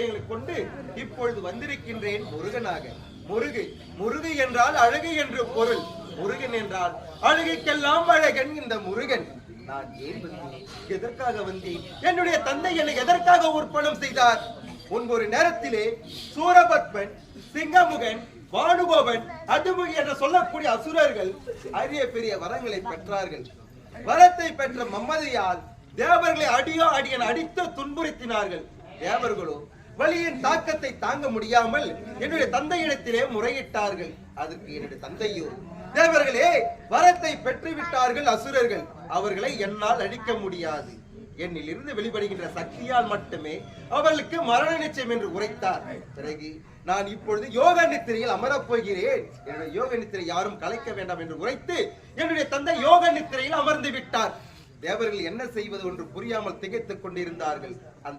அதிசயங்களை கொண்டு இப்பொழுது வந்திருக்கின்றேன் முருகனாக. முருகு என்றால் அழகு என்று பொருள். முருகன் என்றால் அழகுக்கெல்லாம் அழகன் இந்த முருகன். நான் ஏன் வந்தேன், எதற்காக வந்தேன், என்னுடைய தந்தை என்னை எதற்காக உற்பணம் செய்தார்? முன்பொரு நேரத்திலே சூரபத்மன், சிங்கமுகன், வானுபவன், அதுமுகி என்று சொல்லக்கூடிய அசுரர்கள் அரிய பெரிய வரங்களை பெற்றார்கள். வரத்தை பெற்ற மம்மதியால் தேவர்களை அடியன் அடித்து துன்புறுத்தினார்கள். தேவர்களோ வலியின் தாக்கத்தை தாங்க முடியாமல் என்னுடைய தந்தையிடத்திலே முறையிட்டார்கள். அதற்கு என்னுடைய தந்தையோ, தேவர்களே வரத்தை பெற்றுவிட்டார்கள் அசுரர்கள், அவர்களை என்னால் அழிக்க முடியாது, என்னில் இருந்து வெளிப்படுகின்ற சக்தியால் மட்டுமே அவர்களுக்கு மரண நிச்சயம் என்று உரைத்தார். பிறகு நான் இப்பொழுது யோக நித்திரையில் அமரப் போகிறேன், என்னுடைய யோக நித்திரை யாரும் கலைக்க வேண்டாம் என்று உரைத்து என்னுடைய தந்தை யோக நித்திரையில் அமர்ந்து விட்டார். தேவர்கள் என்ன செய்வது என்று புரியாமல் திகைத்துக் கொண்டிருந்தார்கள்.